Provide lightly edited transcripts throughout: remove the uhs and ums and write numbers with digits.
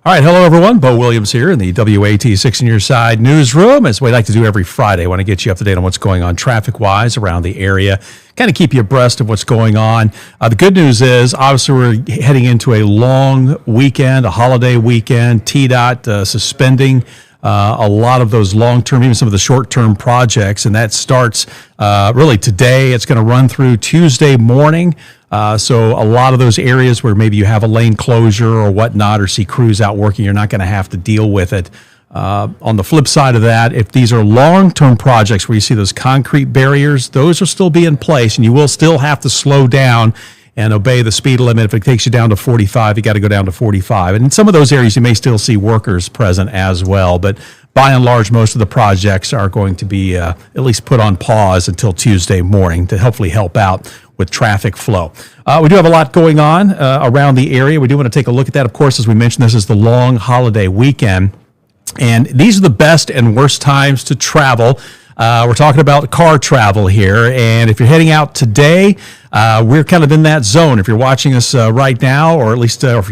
All right, hello everyone. Bo Williams here in the WATE 6 on Your Side newsroom. As we like to do every Friday, I want to get you up to date on what's going on traffic-wise around the area, kind of keep you abreast of what's going on. The good news is, obviously, we're heading into a long weekend, a holiday weekend. TDOT suspending a lot of those long-term, even some of the short-term projects, and that starts really today. It's going to run through Tuesday morning. So a lot of those areas where maybe you have a lane closure or whatnot, or see crews out working, you're not going to have to deal with it. On the flip side of that, if these are long-term projects where you see those concrete barriers, those will still be in place, and you will still have to slow down and obey the speed limit. If it takes you down to 45, you got to go down to 45. And in some of those areas, you may still see workers present as well. But by and large, most of the projects are going to be at least put on pause until Tuesday morning to hopefully help out with traffic flow. We do have a lot going on around the area. We do want to take a look at that. Of course, as we mentioned, this is the long holiday weekend. And these are the best and worst times to travel. We're talking about car travel here, and if you're heading out today, we're kind of in that zone. If you're watching us right now, or at least if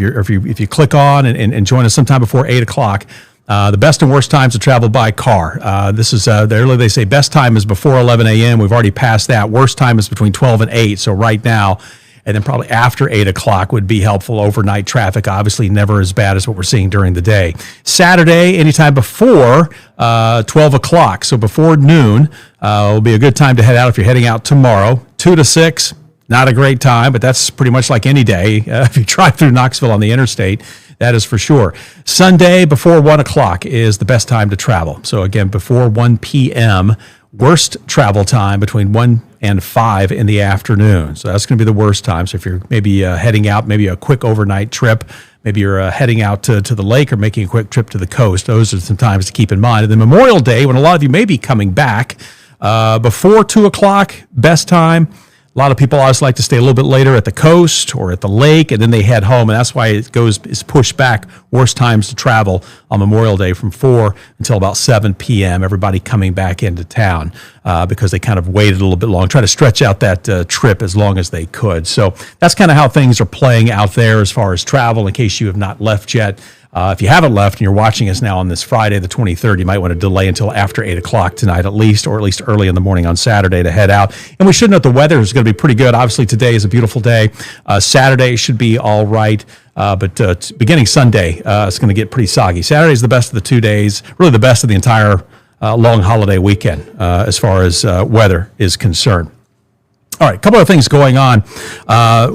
you click on and join us sometime before 8 o'clock, the best and worst times to travel by car. This is early. They say best time is before 11 a.m. We've already passed that. Worst time is between 12 and 8. So right now, and then probably after 8 o'clock would be helpful. Overnight traffic, obviously never as bad as what we're seeing during the day. Saturday, anytime before 12 o'clock, so before noon, will be a good time to head out if you're heading out tomorrow. 2 to 6, not a great time, but that's pretty much like any day. If you drive through Knoxville on the interstate, that is for sure. Sunday before 1 o'clock is the best time to travel. So again, before 1 p.m., worst travel time between 1 and 5 in the afternoon. So that's going to be the worst time. So if you're maybe heading out, maybe a quick overnight trip, maybe you're heading out to the lake or making a quick trip to the coast, those are some times to keep in mind. And then Memorial Day, when a lot of you may be coming back, before 2 o'clock, best time. A lot of people always like to stay a little bit later at the coast or at the lake, and then they head home, and that's why it's pushed back. Worst times to travel on Memorial Day from 4 until about 7 p.m. Everybody coming back into town because they kind of waited a little bit long, try to stretch out that trip as long as they could. So that's kind of how things are playing out there as far as travel, in case you have not left yet. If you haven't left and you're watching us now on this Friday, the 23rd, you might want to delay until after 8 o'clock tonight at least, or at least early in the morning on Saturday to head out. And we should note the weather is going to be pretty good. Obviously, today is a beautiful day. Saturday should be all right. But beginning Sunday, it's going to get pretty soggy. Saturday is the best of the 2 days, really the best of the entire long holiday weekend as far as weather is concerned. All right, a couple of things going on.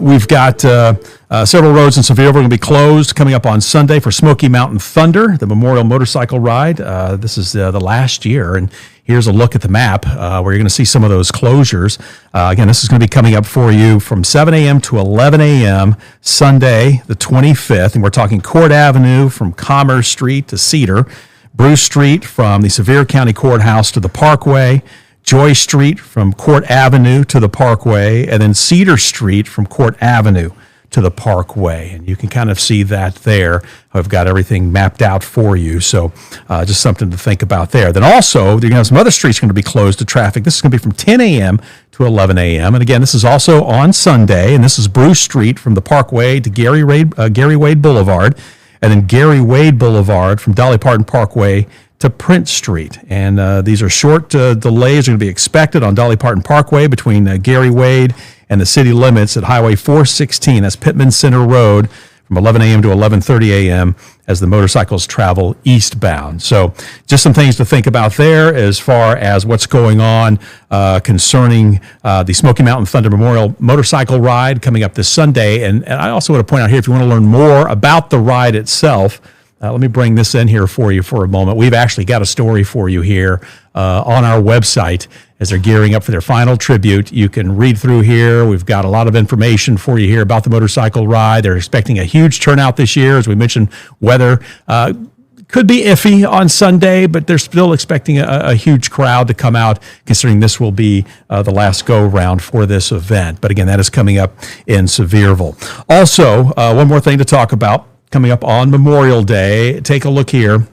We've got several roads in Sevierville going to be closed coming up on Sunday for Smoky Mountain Thunder, the Memorial Motorcycle Ride. This is the last year, and here's a look at the map where you're going to see some of those closures. Again, this is going to be coming up for you from 7 a.m. to 11 a.m. Sunday, the 25th, and we're talking Court Avenue from Commerce Street to Cedar, Bruce Street from the Sevier County Courthouse to the Parkway, Joy Street from Court Avenue to the Parkway, and then Cedar Street from Court Avenue to the Parkway. And you can kind of see that there. I've got everything mapped out for you. So just something to think about there. Then also, you're going to have some other streets going to be closed to traffic. This is going to be from 10 a.m. to 11 a.m. And again, this is also on Sunday. And this is Bruce Street from the Parkway to Gary Wade Boulevard. And then Gary Wade Boulevard from Dolly Parton Parkway to Prince Street. And these are short delays are going to be expected on Dolly Parton Parkway between Gary Wade and the city limits at Highway 416. That's Pittman Center Road from 11 a.m. to 11:30 a.m. as the motorcycles travel eastbound. So just some things to think about there as far as what's going on concerning the Smoky Mountain Thunder Memorial Motorcycle Ride coming up this Sunday. And I also want to point out here, if you want to learn more about the ride itself, let me bring this in here for you for a moment. We've actually got a story for you here on our website as they're gearing up for their final tribute. You can read through here. We've got a lot of information for you here about the motorcycle ride. They're expecting a huge turnout this year. As we mentioned, weather could be iffy on Sunday, but they're still expecting a huge crowd to come out, considering this will be the last go-round for this event. But again, that is coming up in Sevierville. Also, one more thing to talk about. Coming up on Memorial Day, take a look here.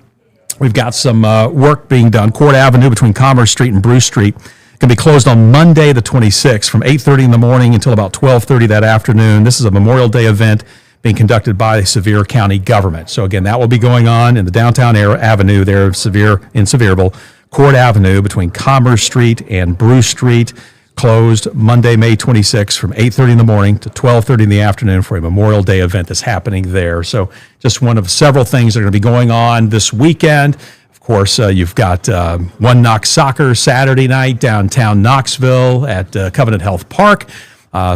We've got some work being done. Court Avenue between Commerce Street and Bruce Street going to be closed on Monday the 26th from 8:30 in the morning until about 12:30 that afternoon. This is a Memorial Day event being conducted by Sevier County government. So again, that will be going on in the downtown avenue there of Sevierville, Court Avenue between Commerce Street and Bruce Street. Closed Monday, May 26th from 8:30 in the morning to 12:30 in the afternoon for a Memorial Day event that's happening there. So just one of several things that are going to be going on this weekend. Of course, you've got One Knox Soccer Saturday night downtown Knoxville at Covenant Health Park.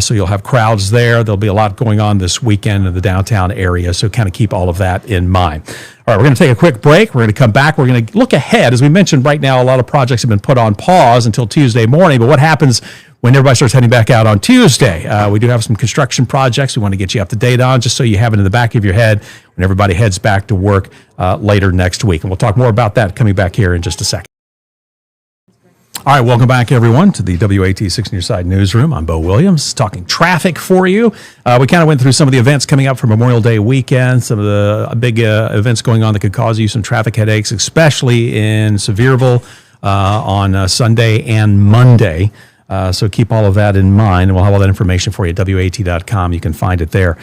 So you'll have crowds there. There'll be a lot going on this weekend in the downtown area. So kind of keep all of that in mind. All right, we're going to take a quick break. We're going to come back. We're going to look ahead. As we mentioned, right now, a lot of projects have been put on pause until Tuesday morning. But what happens when everybody starts heading back out on Tuesday? We do have some construction projects we want to get you up to date on, just so you have it in the back of your head when everybody heads back to work later next week. And we'll talk more about that coming back here in just a second. All right, welcome back, everyone, to the WATE 6 on Your Side newsroom. I'm Bo Williams, talking traffic for you. We kind of went through some of the events coming up for Memorial Day weekend, some of the big events going on that could cause you some traffic headaches, especially in Sevierville on Sunday and Monday. So keep all of that in mind, and we'll have all that information for you at WAT.com. You can find it there.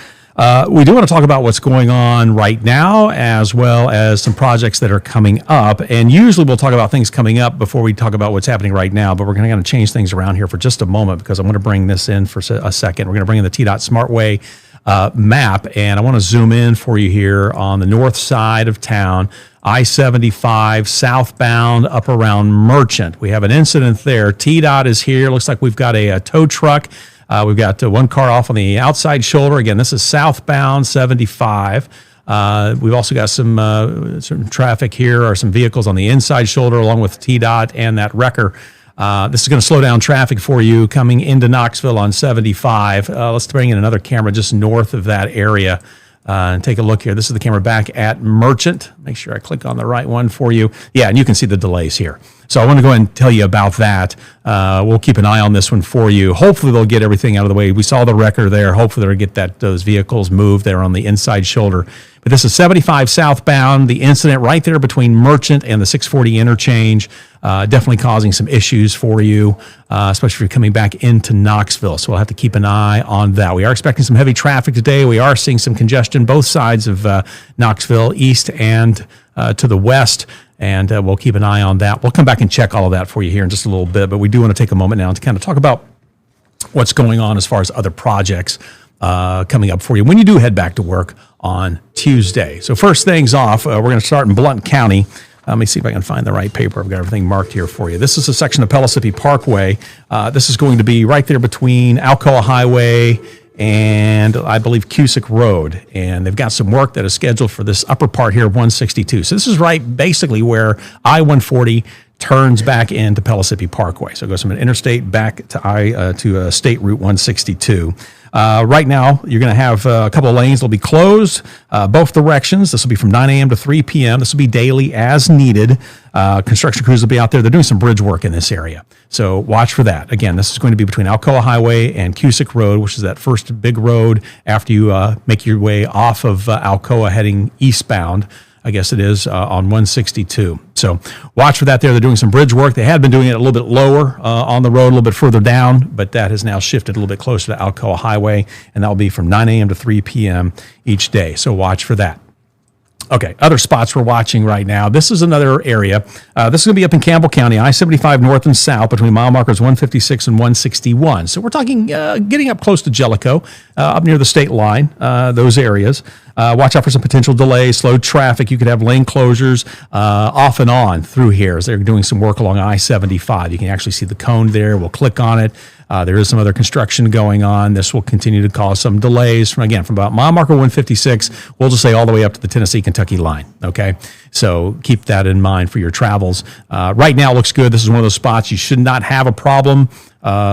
We do want to talk about what's going on right now, as well as some projects that are coming up. And usually we'll talk about things coming up before we talk about what's happening right now, but we're going to change things around here for just a moment, because I'm going to bring this in for a second. We're going to bring in the TDOT Smartway map, and I want to zoom in for you here on the north side of town, I-75 southbound up around Merchant. We have an incident there. TDOT is here. Looks like we've got a tow truck. We've got one car off on the outside shoulder. Again, this is southbound 75. We've also got some traffic here, or some vehicles on the inside shoulder along with TDOT and that wrecker. This is going to slow down traffic for you coming into Knoxville on 75. Let's bring in another camera just north of that area and take a look here. This is the camera back at Merchant. Make sure I click on the right one for you. Yeah, and you can see the delays here. So I want to go ahead and tell you about that. We'll keep an eye on this one for you. Hopefully they'll get everything out of the way. We saw the wrecker there. Hopefully they'll get those vehicles moved there on the inside shoulder. But this is 75 southbound. The incident right there between Merchant and the 640 interchange, definitely causing some issues for you, especially if you're coming back into Knoxville. So we'll have to keep an eye on that. We are expecting some heavy traffic today. We are seeing some congestion both sides of Knoxville, east and to the west. And we'll keep an eye on that. We'll come back and check all of that for you here in just a little bit. But we do want to take a moment now to kind of talk about what's going on as far as other projects coming up for you when you do head back to work on Tuesday. So first things off, we're going to start in Blount County. Let me see if I can find the right paper. I've got everything marked here for you. This is a section of Pellissippi Parkway. This is going to be right there between Alcoa Highway and I believe Cusick Road. And they've got some work that is scheduled for this upper part here of 162. So this is right basically where I-140 turns back into Pellissippi Parkway. So it goes from an interstate back to State Route 162. Right now, you're going to have a couple of lanes that will be closed, both directions. This will be from 9 a.m. to 3 p.m. This will be daily as needed. Construction crews will be out there. They're doing some bridge work in this area. So watch for that. Again, this is going to be between Alcoa Highway and Cusick Road, which is that first big road after you make your way off of Alcoa heading eastbound. I guess it is on 162. So watch for that there. They're doing some bridge work. They had been doing it a little bit lower on the road, a little bit further down, but that has now shifted a little bit closer to Alcoa Highway, and that will be from 9 a.m. to 3 p.m. each day. So watch for that. Okay, other spots we're watching right now. This is another area. This is going to be up in Campbell County, I-75 north and south between mile markers 156 and 161. So we're talking getting up close to Jellicoe, up near the state line, those areas. Watch out for some potential delays, slow traffic. You could have lane closures off and on through here as they're doing some work along I-75. You can actually see the cone there. We'll click on it. There is some other construction going on. This will continue to cause some delays from about mile marker 156. We'll just say all the way up to the Tennessee-Kentucky line. Okay, so keep that in mind for your travels. Right now, it looks good. This is one of those spots you should not have a problem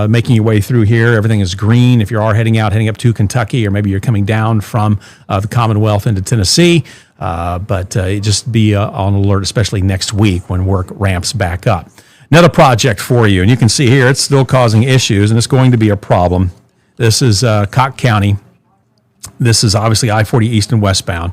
making your way through here. Everything is green. If you are heading up to Kentucky, or maybe you're coming down from the Commonwealth into Tennessee, but just be on alert, especially next week when work ramps back up. Another project for you, and you can see here it's still causing issues, and it's going to be a problem. This is Cocke County. This is obviously I-40 east and westbound.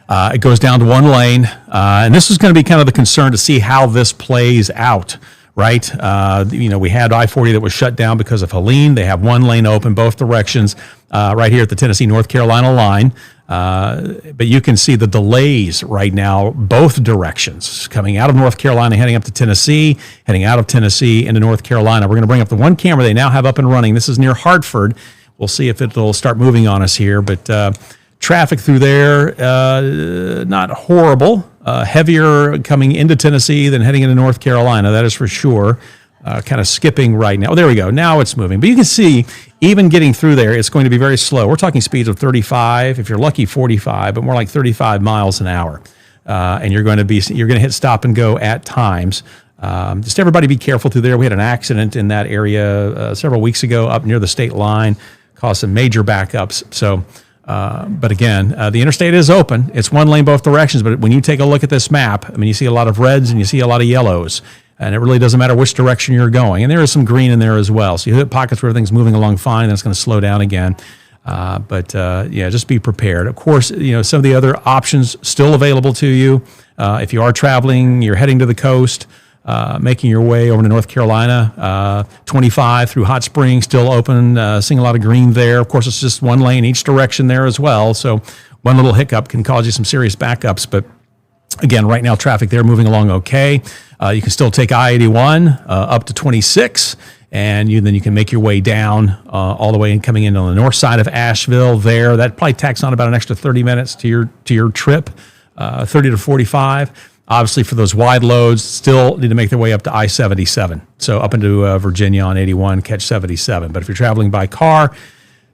It goes down to one lane, and this is going to be kind of the concern to see how this plays out right? We had I-40 that was shut down because of Helene. They have one lane open both directions right here at the Tennessee-North Carolina line. But you can see the delays right now, both directions, coming out of North Carolina, heading up to Tennessee, heading out of Tennessee into North Carolina. We're going to bring up the one camera they now have up and running. This is near Hartford. We'll see if it'll start moving on us here. But traffic through there, not horrible. Heavier coming into Tennessee than heading into North Carolina, that is for sure. Kind of skipping right now. Oh, there we go. Now it's moving. But you can see, even getting through there, it's going to be very slow. We're talking speeds of 35, if you're lucky 45, but more like 35 miles an hour. And you're going to hit stop and go at times. Just everybody be careful through there. We had an accident in that area several weeks ago up near the state line, caused some major backups. So, but again, the interstate is open. It's one lane both directions. But when you take a look at this map, I mean, you see a lot of reds and you see a lot of yellows. And it really doesn't matter which direction you're going. And there is some green in there as well. So you hit pockets where everything's moving along fine, and it's going to slow down again. Just be prepared. Of course, some of the other options still available to you. If you are traveling, you're heading to the coast, making your way over to North Carolina, 25 through Hot Springs, still open, seeing a lot of green there. Of course, it's just one lane each direction there as well. So one little hiccup can cause you some serious backups. But again, right now, traffic there moving along okay. You can still take I-81 up to 26, and then you can make your way down all the way and coming in on the north side of Asheville there. That probably tacks on about an extra 30 minutes to your trip, 30 to 45. Obviously, for those wide loads, still need to make their way up to I-77. So up into Virginia on 81, catch 77. But if you're traveling by car,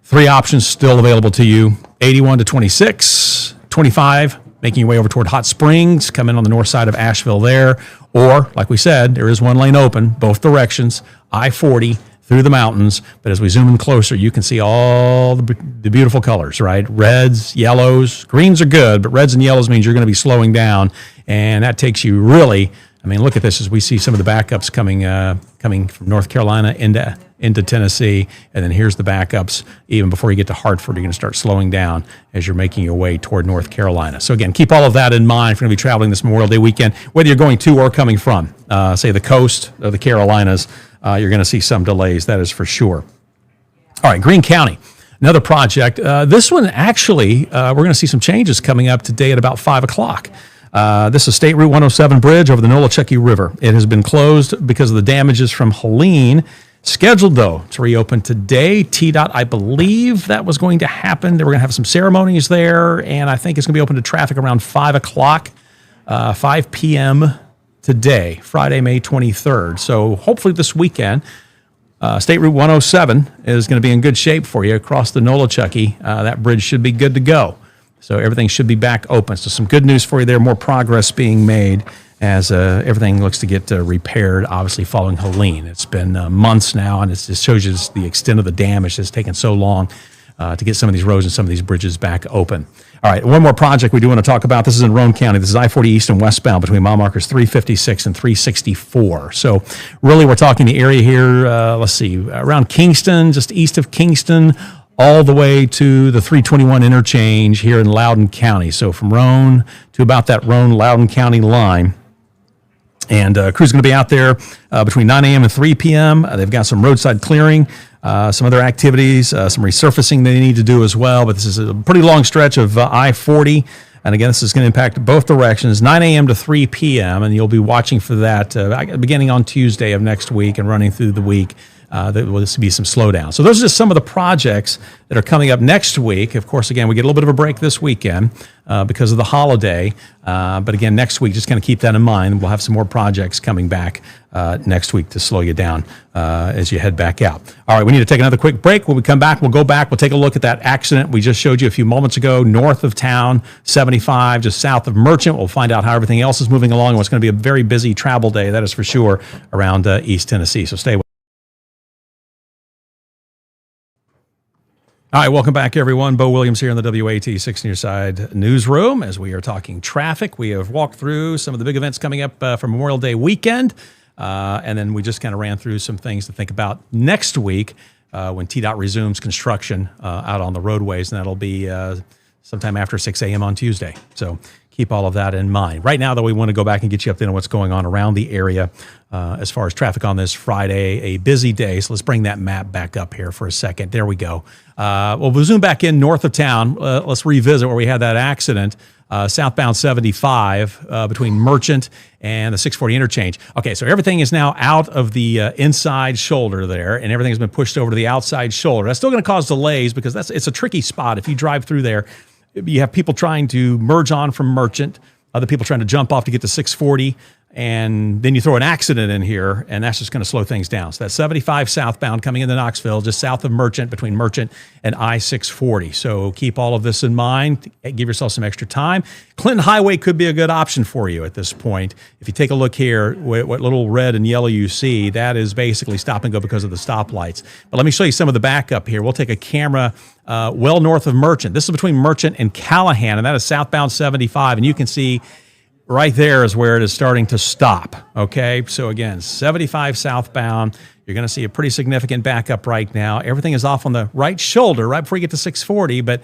3 options still available to you: 81 to 26, 25, making your way over toward Hot Springs, come in on the north side of Asheville there. Or, like we said, there is one lane open, both directions, I-40 through the mountains. But as we zoom in closer, you can see all the beautiful colors, right? Reds, yellows, greens are good, but reds and yellows means you're going to be slowing down. And that takes you really, I mean, look at this as we see some of the backups coming from North Carolina into Tennessee. And then here's the backups. Even before you get to Hartford, you're going to start slowing down as you're making your way toward North Carolina. So again, keep all of that in mind if you're going to be traveling this Memorial Day weekend, whether you're going to or coming from, say, the coast or the Carolinas. You're going to see some delays, that is for sure. All right, Greene County, another project. This one, actually, we're going to see some changes coming up today at about 5 o'clock. This is State Route 107 bridge over the Nolichucky River. It has been closed because of the damages from Helene. Scheduled, though, to reopen today. TDOT, I believe that was going to happen. They were going to have some ceremonies there, and I think it's going to be open to traffic around 5 o'clock, 5 p.m. today, Friday, May 23rd. So hopefully this weekend, State Route 107 is going to be in good shape for you across the Nolichucky. That bridge should be good to go. So everything should be back open. So some good news for you there, more progress being made as everything looks to get repaired, obviously following Helene. It's been months now, and it just shows you the extent of the damage that's taken so long to get some of these roads and some of these bridges back open. All right, one more project we do want to talk about. This is in Roane County. This is I-40 east and westbound between mile markers 356 and 364. So really we're talking the area here, around Kingston, just east of Kingston, all the way to the 321 interchange here in Loudoun County. So from Roane to about that Roane-Loudoun County line. And crew's going to be out there between 9 a.m. and 3 p.m. They've got some roadside clearing, some other activities, some resurfacing they need to do as well. But this is a pretty long stretch of I-40. And again, this is going to impact both directions, 9 a.m. to 3 p.m. And you'll be watching for that beginning on Tuesday of next week and running through the week. There will be some slowdown. So those are just some of the projects that are coming up next week. Of course, again, we get a little bit of a break this weekend because of the holiday. But again, next week, just kind of keep that in mind. We'll have some more projects coming back next week to slow you down as you head back out. All right, we need to take another quick break. When we come back, we'll go back. We'll take a look at that accident we just showed you a few moments ago, north of town, 75, just south of Merchant. We'll find out how everything else is moving along. It's going to be a very busy travel day, that is for sure, around East Tennessee. So stay with us. All right, welcome back, everyone. Bo Williams here in the WATE 6 News Side newsroom as we are talking traffic. We have walked through some of the big events coming up for Memorial Day weekend, and then we just kind of ran through some things to think about next week when TDOT resumes construction out on the roadways, and that'll be sometime after 6 a.m. on Tuesday. So keep all of that in mind. Right now, though, we want to go back and get you updated on what's going on around the area as far as traffic on this Friday, a busy day. So let's bring that map back up here for a second. There we go. We'll zoom back in north of town. Let's revisit where we had that accident. Southbound 75 between Merchant and the 640 interchange. Okay, so everything is now out of the inside shoulder there, and everything has been pushed over to the outside shoulder. That's still going to cause delays because it's a tricky spot. If you drive through there, you have people trying to merge on from Merchant, other people trying to jump off to get to 640, and then you throw an accident in here, and that's just going to slow things down. So that's 75 southbound coming into Knoxville, just south of Merchant, between Merchant and I-640. So keep all of this in mind. Give yourself some extra time. Clinton Highway could be a good option for you at this point. If you take a look here, what little red and yellow you see, that is basically stop and go because of the stoplights. But let me show you some of the backup here. We'll take a camera well north of Merchant. This is between Merchant and Callahan, and that is southbound 75. And you can see right there is where it is starting to stop, okay? So again, 75 southbound, you're going to see a pretty significant backup right now. Everything is off on the right shoulder right before you get to 640, but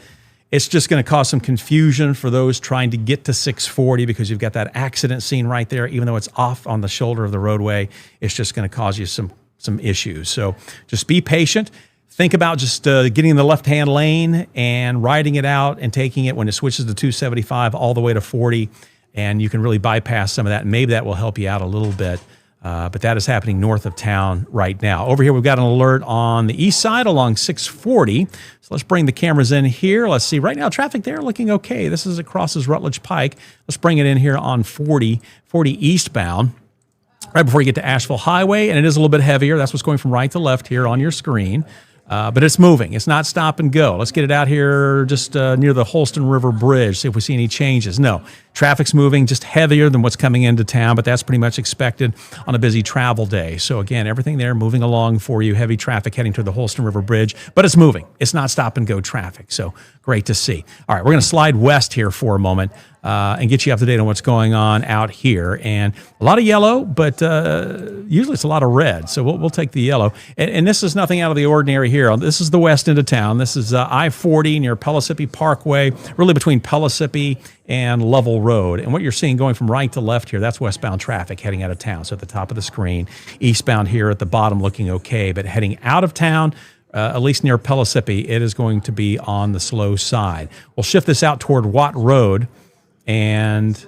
it's just going to cause some confusion for those trying to get to 640 because you've got that accident scene right there. Even though it's off on the shoulder of the roadway, it's just going to cause you some issues. So just be patient. Think about just getting in the left-hand lane and riding it out and taking it when it switches to 275 all the way to 40. And you can really bypass some of that. Maybe that will help you out a little bit. But that is happening north of town right now. Over here, we've got an alert on the east side along 640. So let's bring the cameras in here. Let's see. Right now, traffic there looking okay. This is crosses Rutledge Pike. Let's bring it in here on 40 eastbound, right before you get to Asheville Highway. And it is a little bit heavier. That's what's going from right to left here on your screen. But it's moving. It's not stop and go. Let's get it out here just near the Holston River Bridge, see if we see any changes. No, traffic's moving, just heavier than what's coming into town, but that's pretty much expected on a busy travel day. So again, everything there moving along for you, heavy traffic heading to the Holston River Bridge, but it's moving. It's not stop and go traffic, so great to see. All right, we're going to slide west here for a moment and get you up to date on what's going on out here. And a lot of yellow, but usually it's a lot of red, so we'll take the yellow. And this is nothing out of the ordinary here. This is the west end of town. This is I-40 near Pellissippi Parkway, really between Pellissippi and Lovell Road. And what you're seeing going from right to left here, that's westbound traffic heading out of town. So at the top of the screen, eastbound here at the bottom looking okay, but heading out of town, at least near Pellissippi, it is going to be on the slow side. We'll shift this out toward Watt Road and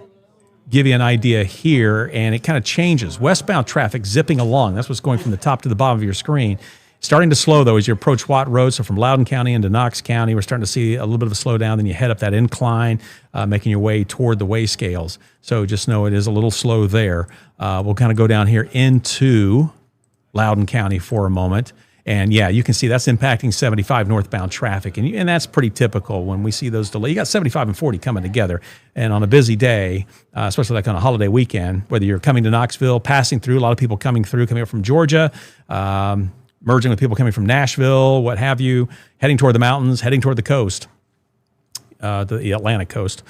give you an idea here, and it kind of changes. Westbound traffic zipping along. That's what's going from the top to the bottom of your screen. Starting to slow, though, as you approach Watt Road. So from Loudoun County into Knox County, we're starting to see a little bit of a slowdown. Then you head up that incline, making your way toward the weigh scales. So just know it is a little slow there. We'll kind of go down here into Loudoun County for a moment. And yeah, you can see that's impacting 75 northbound traffic. And that's pretty typical when we see those delays. You got 75 and 40 coming together. And on a busy day, especially like on a holiday weekend, whether you're coming to Knoxville, passing through, a lot of people coming up from Georgia, merging with people coming from Nashville, what have you, heading toward the mountains, heading toward the coast, the Atlantic coast,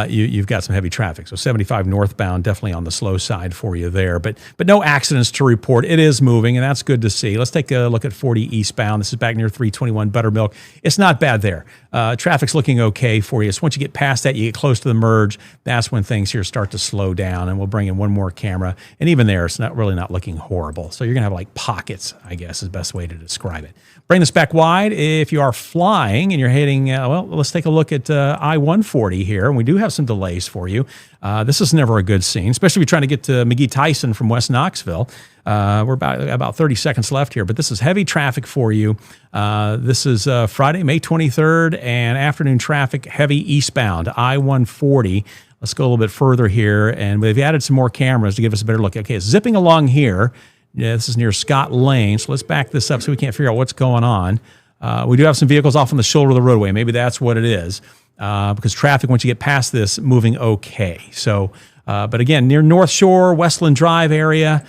you've got some heavy traffic. So 75 northbound, definitely on the slow side for you there. But no accidents to report. It is moving, and that's good to see. Let's take a look at 40 eastbound. This is back near 321 Buttermilk. It's not bad there. Traffic's looking okay for you. So once you get past that, you get close to the merge, that's when things here start to slow down, and we'll bring in one more camera. And even there, it's not looking horrible. So you're going to have like pockets, I guess, is the best way to describe it. Bring this back wide. If you are flying and you're heading, let's take a look at I-140 here. And we do have some delays for you. This is never a good scene, especially if you're trying to get to McGee-Tyson from West Knoxville. We're about 30 seconds left here, but this is heavy traffic for you. This is Friday, May 23rd, and afternoon traffic, heavy eastbound, I-140. Let's go a little bit further here, and we've added some more cameras to give us a better look. Okay, it's zipping along here. Yeah, this is near Scott Lane, so let's back this up so we can't figure out what's going on. We do have some vehicles off on the shoulder of the roadway. Maybe that's what it is, because traffic, once you get past this, moving okay. So, but again, near North Shore, Westland Drive area,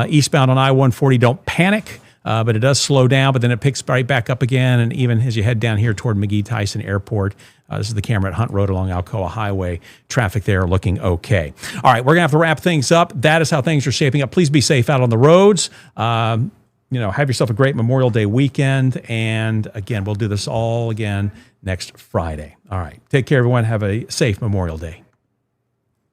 eastbound on I-140, don't panic, but it does slow down, but then it picks right back up again, and even as you head down here toward McGee-Tyson Airport, this is the camera at Hunt Road along Alcoa Highway. Traffic there looking okay. All right, we're going to have to wrap things up. That is how things are shaping up. Please be safe out on the roads. Have yourself a great Memorial Day weekend. And again, we'll do this all again next Friday. All right, take care, everyone. Have a safe Memorial Day.